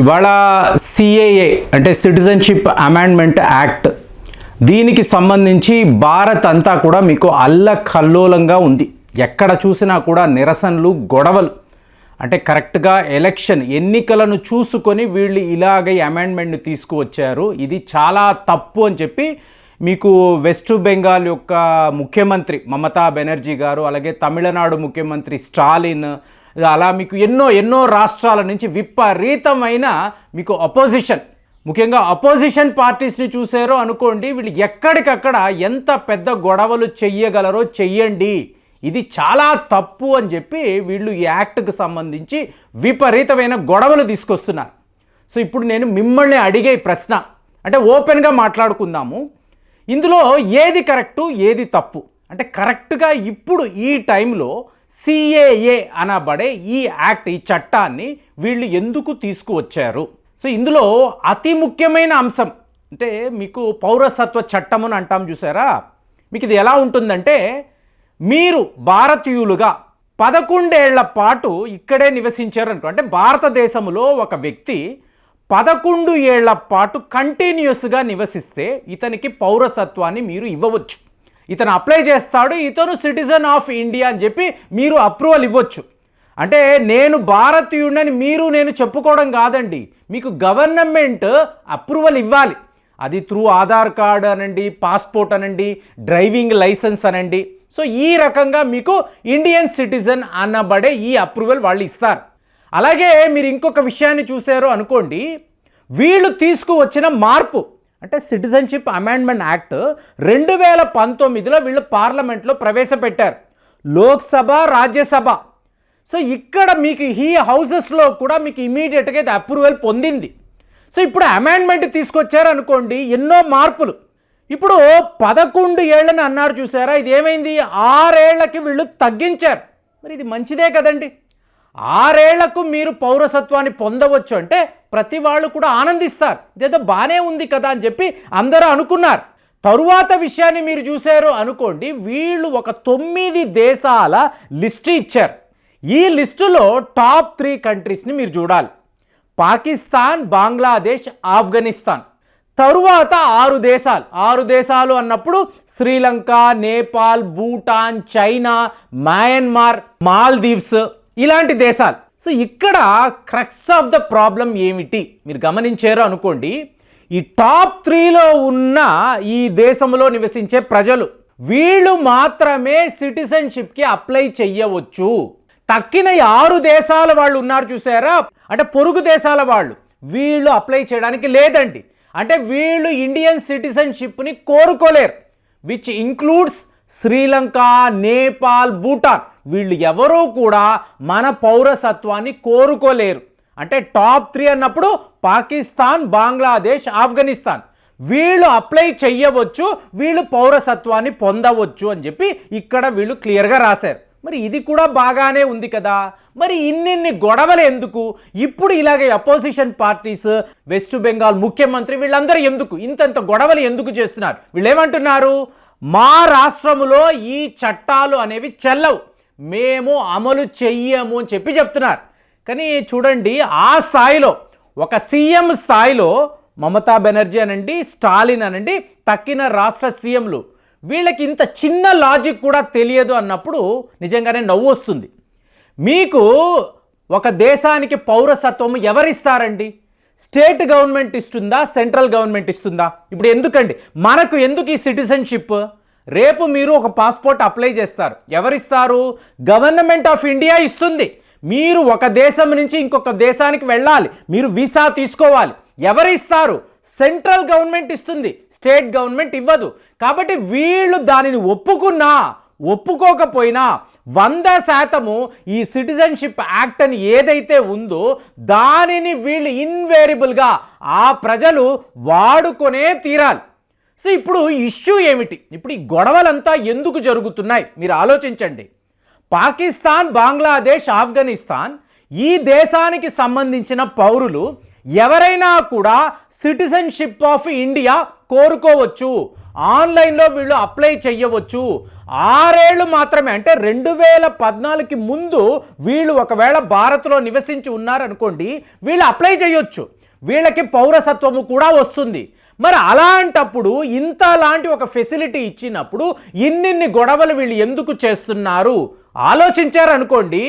ఇవాళ సిఏఏ అంటే citizenship amendment act, దీనికి సంబంధించి భారత్ అంతా కూడా మీకు అల్లకల్లోలంగా ఉంది. ఎక్కడ చూసినా కూడా నిరసనలు, గొడవలు. అంటే కరెక్ట్గా ఎలక్షన్ ఎన్నికలను చూసుకొని వీళ్ళు ఇలాగ అమెండ్మెంట్ని తీసుకువచ్చారు, ఇది చాలా తప్పు అని చెప్పి మీకు వెస్ట్ బెంగాల్ యొక్క ముఖ్యమంత్రి మమతా బెనర్జీ గారు, అలాగే తమిళనాడు ముఖ్యమంత్రి స్టాలిన్, అలా మీకు ఎన్నో రాష్ట్రాల నుంచి విపరీతమైన మీకు అపోజిషన్, ముఖ్యంగా అపోజిషన్ పార్టీస్ని చూసారో అనుకోండి, వీళ్ళు ఎక్కడికక్కడ ఎంత పెద్ద గొడవలు చెయ్యగలరో చెయ్యండి, ఇది చాలా తప్పు అని చెప్పి వీళ్ళు ఈ యాక్ట్కి సంబంధించి విపరీతమైన గొడవలు తీసుకొస్తున్నారు. సో ఇప్పుడు నేను మిమ్మల్ని అడిగే ప్రశ్న, అంటే ఓపెన్గా మాట్లాడుకుందాము, ఇందులో ఏది కరెక్టు ఏది తప్పు? అంటే కరెక్ట్గా ఇప్పుడు ఈ టైంలో సిఏఏ అనబడే ఈ యాక్ట్, ఈ చట్టాన్ని వీళ్ళు ఎందుకు తీసుకువచ్చారు? సో ఇందులో అతి ముఖ్యమైన అంశం అంటే మీకు పౌరసత్వ చట్టం అని అంటాం చూసారా, మీకు ఇది ఎలా ఉంటుందంటే, మీరు భారతీయులుగా 11 ఏళ్ల పాటు ఇక్కడే నివసించారు అనుకో, అంటే భారతదేశంలో ఒక వ్యక్తి 11 ఏళ్ల పాటు కంటిన్యూస్గా నివసిస్తే ఇతనికి పౌరసత్వాన్ని మీరు ఇవ్వవచ్చు. ఇతను అప్లై చేస్తాడు, ఇతను సిటిజన్ ఆఫ్ ఇండియా అని చెప్పి మీరు అప్రూవల్ ఇవ్వచ్చు. అంటే నేను భారతీయుడిని మీరు నేను చెప్పుకోవడం కాదండి, మీకు గవర్నమెంట్ అప్రూవల్ ఇవ్వాలి. అది త్రూ ఆధార్ కార్డ్ అనండి, పాస్పోర్ట్ అనండి, డ్రైవింగ్ లైసెన్స్ అనండి. సో ఈ రకంగా మీకు ఇండియన్ సిటిజన్ అనబడే ఈ అప్రూవల్ వాళ్ళు ఇస్తారు. అలాగే మీరు ఇంకొక విషయాన్ని చూసారో అనుకోండి, వీళ్ళు తీసుకువచ్చిన మార్పు అంటే సిటిజన్షిప్ అమెండ్మెంట్ యాక్ట్ 2019లో వీళ్ళు పార్లమెంట్లో ప్రవేశపెట్టారు, లోక్సభ, రాజ్యసభ. సో ఇక్కడ మీకు ఈ హౌసెస్లో కూడా మీకు ఇమీడియట్గా ఇది అప్రూవల్ పొందింది. సో ఇప్పుడు అమెండ్మెంట్ తీసుకొచ్చారు అనుకోండి, ఎన్నో మార్పులు. ఇప్పుడు 11 ఏళ్ళని అన్నారు చూసారా, ఇది ఏమైంది, 6 ఏళ్లకి వీళ్ళు తగ్గించారు. మరి ఇది మంచిదే కదండి, 6 ఏళ్లకు మీరు పౌరసత్వాన్ని పొందవచ్చు అంటే ప్రతి వాళ్ళు కూడా ఆనందిస్తారు, ఇదేదో బాగానే ఉంది కదా అని చెప్పి అందరూ అనుకున్నారు. తరువాత విషయాన్ని మీరు చూశారు అనుకోండి, వీళ్ళు ఒక 9 దేశాల లిస్టు ఇచ్చారు. ఈ లిస్టులో టాప్ 3 కంట్రీస్ని మీరు చూడాలి, పాకిస్తాన్, బంగ్లాదేశ్, ఆఫ్ఘనిస్తాన్. తరువాత 6 దేశాలు అన్నప్పుడు శ్రీలంక, నేపాల్, భూటాన్, చైనా, మయన్మార్, మాల్దీవ్స్, ఇలాంటి దేశాలు. సో ఇక్కడ క్రక్స్ ఆఫ్ ద ప్రాబ్లం ఏమిటి మీరు గమనించారు అనుకోండి, ఈ టాప్ 3లో ఉన్న ఈ దేశంలో నివసించే ప్రజలు వీళ్ళు మాత్రమే సిటిజన్షిప్కి అప్లై చెయ్యవచ్చు. తక్కిన 6 దేశాల వాళ్ళు ఉన్నారు చూసారా, అంటే పొరుగు దేశాల వాళ్ళు, వీళ్ళు అప్లై చేయడానికి లేదండి. అంటే వీళ్ళు ఇండియన్ సిటిజన్షిప్ని కోరుకోలేరు, విచ్ ఇంక్లూడ్స్ శ్రీలంక, నేపాల్, భూటాన్. వీళ్ళు ఎవరూ కూడా మన పౌరసత్వాన్ని కోరుకోలేరు. అంటే టాప్ 3 అన్నప్పుడు పాకిస్తాన్, బంగ్లాదేశ్, ఆఫ్ఘనిస్తాన్, వీళ్ళు అప్లై చెయ్యవచ్చు, వీళ్ళు పౌరసత్వాన్ని పొందవచ్చు అని చెప్పి ఇక్కడ వీళ్ళు క్లియర్గా రాశారు. మరి ఇది కూడా బాగానే ఉంది కదా, మరి ఇన్ని గొడవలు ఎందుకు? ఇప్పుడు ఇలాగే అపోజిషన్ పార్టీస్, వెస్ట్ బెంగాల్ ముఖ్యమంత్రి, వీళ్ళందరూ ఎందుకు ఇంత గొడవలు ఎందుకు చేస్తున్నారు? వీళ్ళు ఏమంటున్నారు, మా రాష్ట్రంలో ఈ చట్టాలు అనేవి చెల్లవు, మేము అమలు చెయ్యము అని చెప్పి చెప్తున్నారు. కానీ చూడండి, ఆ స్థాయిలో ఒక సీఎం స్థాయిలో మమతా బెనర్జీ అనండి, స్టాలిన్ అనండి, తక్కిన రాష్ట్ర సీఎంలు, వీళ్ళకి ఇంత చిన్న లాజిక్ కూడా తెలియదు అన్నప్పుడు నిజంగానే నవ్వు వస్తుంది. మీకు ఒక దేశానికి పౌరసత్వం ఎవరిస్తారండి? స్టేట్ గవర్నమెంట్ ఇస్తుందా, సెంట్రల్ గవర్నమెంట్ ఇస్తుందా? ఇప్పుడు ఎందుకండి మనకు ఎందుకు ఈ సిటిజన్షిప్? రేపు మీరు ఒక పాస్పోర్ట్ అప్లై చేస్తారు, ఎవరిస్తారు? గవర్నమెంట్ ఆఫ్ ఇండియా ఇస్తుంది. మీరు ఒక దేశం నుంచి ఇంకొక దేశానికి వెళ్ళాలి, మీరు వీసా తీసుకోవాలి, ఎవరిస్తారు? సెంట్రల్ గవర్నమెంట్ ఇస్తుంది, స్టేట్ గవర్నమెంట్ ఇవ్వదు. కాబట్టి వీళ్ళు దానిని ఒప్పుకున్నా ఒప్పుకోకపోయినా 100% ఈ సిటిజన్షిప్ యాక్ట్ అని ఏదైతే ఉందో దానిని వీళ్ళు ఇన్వేరియబుల్గా ఆ ప్రజలు వాడుకొనే తీరాలి. సో ఇప్పుడు ఇష్యూ ఏమిటి? ఇప్పుడు ఈ గొడవలంతా ఎందుకు జరుగుతున్నాయి మీరు ఆలోచించండి. పాకిస్తాన్, బంగ్లాదేశ్, ఆఫ్ఘనిస్తాన్ ఈ దేశానికి సంబంధించిన పౌరులు ఎవరైనా కూడా సిటిజన్షిప్ ఆఫ్ ఇండియా కోరుకోవచ్చు. ఆన్లైన్లో వీళ్ళు అప్లై చెయ్యవచ్చు. 6 ఏళ్ళు మాత్రమే, అంటే 2014కి ముందు వీళ్ళు ఒకవేళ భారత్లో నివసించి ఉన్నారనుకోండి, వీళ్ళు అప్లై చేయొచ్చు, వీళ్ళకి పౌరసత్వము కూడా వస్తుంది. మరి అలాంటప్పుడు ఇంతలాంటి ఒక ఫెసిలిటీ ఇచ్చినప్పుడు ఇన్నిన్ని గొడవలు వీళ్ళు ఎందుకు చేస్తున్నారు ఆలోచించారనుకోండి.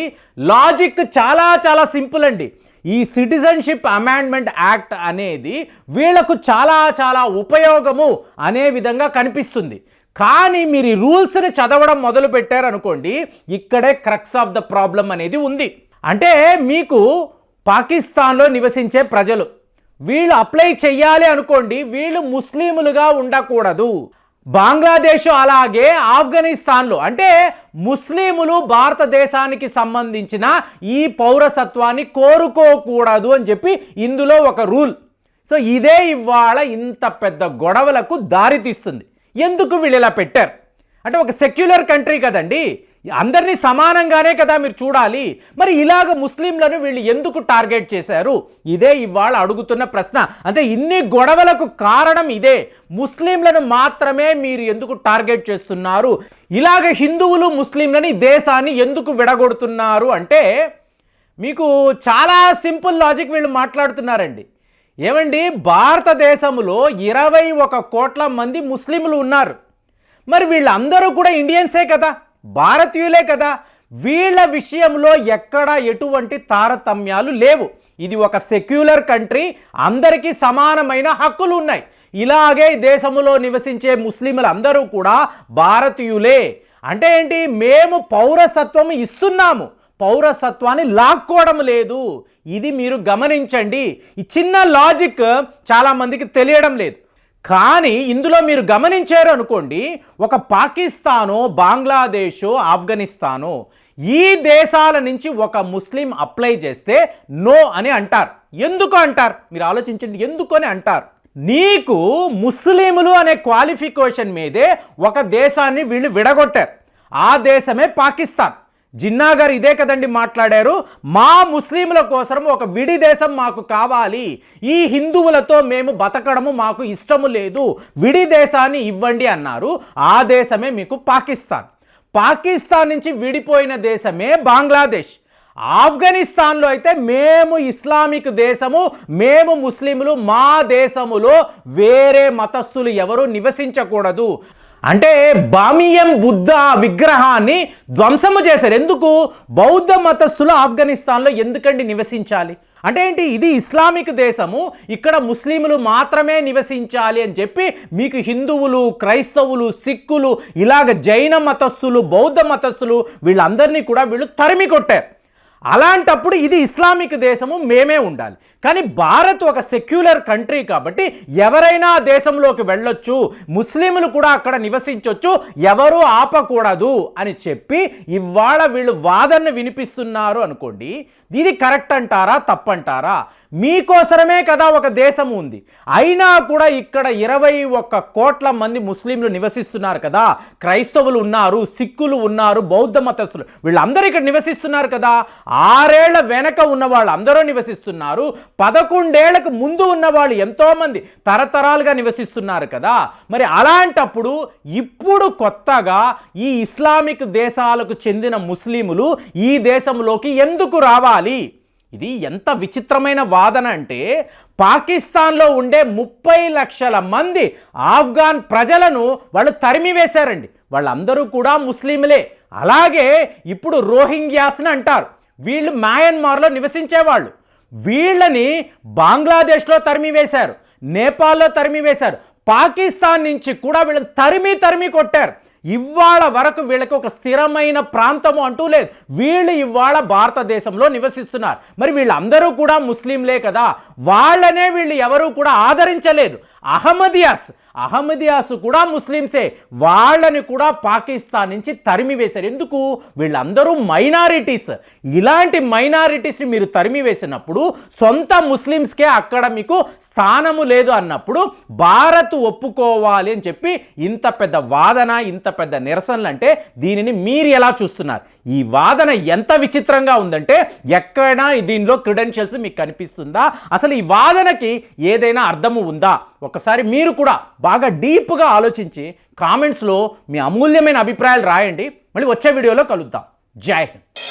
లాజిక్ చాలా చాలా సింపుల్ అండి. ఈ సిటిజన్షిప్ అమెండ్మెంట్ యాక్ట్ అనేది వీళ్లకు చాలా చాలా ఉపయోగము అనే విధంగా కనిపిస్తుంది. కానీ మీరు ఈ రూల్స్ని చదవడం మొదలు పెట్టారనుకోండి, ఇక్కడే క్రక్స్ ఆఫ్ ద ప్రాబ్లం అనేది ఉంది. అంటే మీకు పాకిస్తాన్లో నివసించే ప్రజలు వీళ్ళు అప్లై చెయ్యాలి అనుకోండి, వీళ్ళు ముస్లిములుగా ఉండకూడదు. బంగ్లాదేశ్ అలాగే ఆఫ్ఘనిస్తాన్లో అంటే ముస్లిములు భారతదేశానికి సంబంధించిన ఈ పౌరసత్వాన్ని కోరుకోకూడదు అని చెప్పి ఇందులో ఒక రూల్. సో ఇదే ఇవాళ ఇంత పెద్ద గొడవలకు దారితీస్తుంది. ఎందుకు వీళ్ళు ఇలా పెట్టారు అంటే, ఒక సెక్యులర్ కంట్రీ కదండి, అందరినీ సమానంగానే కదా మీరు చూడాలి. మరి ఇలాగ ముస్లింలను వీళ్ళు ఎందుకు టార్గెట్ చేశారు? ఇదే ఇవాళ అడుగుతున్న ప్రశ్న. అంటే ఇన్ని గొడవలకు కారణం ఇదే. ముస్లింలను మాత్రమే మీరు ఎందుకు టార్గెట్ చేస్తున్నారు? ఇలాగ హిందువులు ముస్లింలని దేశాన్ని ఎందుకు విడగొడుతున్నారు అంటే, మీకు చాలా సింపుల్ లాజిక్ వీళ్ళు మాట్లాడుతున్నారండి. ఏమండి, భారతదేశంలో 21 కోట్ల మంది ముస్లింలు ఉన్నారు. మరి వీళ్ళందరూ కూడా ఇండియన్సే కదా, భారతీయులే కదా. వీళ్ళ విషయంలో ఎక్కడ ఎటువంటి తారతమ్యాలు లేవు. ఇది ఒక సెక్యులర్ కంట్రీ, అందరికీ సమానమైన హక్కులు ఉన్నాయి. ఇలాగే దేశంలో నివసించే ముస్లింలు అందరూ కూడా భారతీయులే. అంటే ఏంటి, మేము పౌరసత్వం ఇస్తున్నాము, పౌరసత్వాన్ని లాక్కోవడం లేదు. ఇది మీరు గమనించండి. ఈ చిన్న లాజిక్ చాలామందికి తెలియడం లేదు. కానీ ఇందులో మీరు గమనించారు అనుకోండి, ఒక పాకిస్తానో బంగ్లాదేశో ఆఫ్ఘనిస్తానో ఈ దేశాల నుంచి ఒక ముస్లిం అప్లై చేస్తే నో అని అంటారు. ఎందుకు అంటారు మీరు ఆలోచించండి, ఎందుకు అని అంటారు? నీకు ముస్లింలు అనే క్వాలిఫికేషన్ మీదే ఒక దేశాన్ని వీళ్ళు విడగొట్టారు. ఆ దేశమే పాకిస్తాన్. జిన్నా గారు ఇదే కదండి మాట్లాడారు, మా ముస్లింల కోసం ఒక విడి దేశం మాకు కావాలి, ఈ హిందువులతో మేము బతకడము మాకు ఇష్టము లేదు, విడి దేశాన్ని ఇవ్వండి అన్నారు. ఆ దేశమే మీకు పాకిస్తాన్. పాకిస్తాన్ నుంచి విడిపోయిన దేశమే బంగ్లాదేశ్. ఆఫ్ఘనిస్తాన్లో అయితే మేము ఇస్లామిక్ దేశము, మేము ముస్లింలు, మా దేశములో వేరే మతస్థులు ఎవరు నివసించకూడదు అంటే బామియం బుద్ధ విగ్రహాన్ని ధ్వంసము చేశారు. ఎందుకు? బౌద్ధ మతస్థులు ఆఫ్ఘనిస్తాన్లో ఎందుకండి నివసించాలి? అంటే ఏంటి, ఇది ఇస్లామిక్ దేశము, ఇక్కడ ముస్లింలు మాత్రమే నివసించాలి అని చెప్పి మీకు హిందువులు, క్రైస్తవులు, సిక్కులు, ఇలాగ జైన మతస్థులు, బౌద్ధ మతస్థులు వీళ్ళందరినీ కూడా వీళ్ళు తరిమి కొట్టారు. అలాంటప్పుడు ఇది ఇస్లామిక్ దేశము, మేమే ఉండాలి. కానీ భారత్ ఒక సెక్యులర్ కంట్రీ కాబట్టి ఎవరైనా దేశంలోకి వెళ్ళొచ్చు, ముస్లింలు కూడా అక్కడ నివసించవచ్చు, ఎవరూ ఆపకూడదు అని చెప్పి ఇవాళ వీళ్ళు వాదనను వినిపిస్తున్నారు అనుకోండి. ఇది కరెక్ట్ అంటారా, తప్పంటారా? మీకోసరమే కదా ఒక దేశం ఉంది, అయినా కూడా ఇక్కడ 21 కోట్ల మంది ముస్లింలు నివసిస్తున్నారు కదా, క్రైస్తవులు ఉన్నారు, సిక్కులు ఉన్నారు, బౌద్ధ మతస్థులు వీళ్ళందరూ ఇక్కడ నివసిస్తున్నారు కదా. 6 ఏళ్ల వెనక ఉన్న వాళ్ళు అందరూ నివసిస్తున్నారు, 11 ఏళ్లకు ముందు ఉన్న వాళ్ళు ఎంతోమంది తరతరాలుగా నివసిస్తున్నారు కదా. మరి అలాంటప్పుడు ఇప్పుడు కొత్తగా ఈ ఇస్లామిక్ దేశాలకు చెందిన ముస్లింలు ఈ దేశంలోకి ఎందుకు రావాలి? ఇది ఎంత విచిత్రమైన వాదన అంటే, పాకిస్తాన్లో ఉండే 30 లక్షల మంది ఆఫ్ఘాన్ ప్రజలను వాళ్ళు తరిమివేశారండి. వాళ్ళందరూ కూడా ముస్లింలే. అలాగే ఇప్పుడు రోహింగ్యాస్ని అంటారు, వీళ్ళు మయన్మార్లో నివసించేవాళ్ళు. వీళ్ళని బంగ్లాదేశ్లో తరిమివేశారు, నేపాల్లో తరిమివేశారు, పాకిస్తాన్ నుంచి కూడా వీళ్ళని తరిమి కొట్టారు. ఇవాళ వరకు వీళ్ళకి ఒక స్థిరమైన ప్రాంతము అంటూ లేదు. వీళ్ళు ఇవాళ భారతదేశంలో నివసిస్తున్నారు. మరి వీళ్ళందరూ కూడా ముస్లింలే కదా, వాళ్ళనే వీళ్ళు ఎవరూ కూడా ఆదరించలేదు. అహ్మదియాస్ కూడా ముస్లింసే, వాళ్ళని కూడా పాకిస్తాన్ నుంచి తరిమివేశారు. ఎందుకు? వీళ్ళందరూ మైనారిటీస్. ఇలాంటి మైనారిటీస్ని మీరు తరిమివేసినప్పుడు సొంత ముస్లిమ్స్కే అక్కడ మీకు స్థానము లేదు అన్నప్పుడు భారత్ ఒప్పుకోవాలి అని చెప్పి ఇంత పెద్ద వాదన, ఇంత పెద్ద నిరసనలు అంటే దీనిని మీరు ఎలా చూస్తున్నారు? ఈ వాదన ఎంత విచిత్రంగా ఉందంటే ఎక్కడైనా దీనిలో క్రెడెన్షియల్స్ మీకు కనిపిస్తుందా? అసలు ఈ వాదనకి ఏదైనా అర్థము ఉందా? ఒకసారి మీరు కూడా బాగా డీప్గా ఆలోచించి కామెంట్స్లో మీ అమూల్యమైన అభిప్రాయాలు రాయండి. మళ్ళీ వచ్చే వీడియోలో కలుద్దాం. జై హింద్.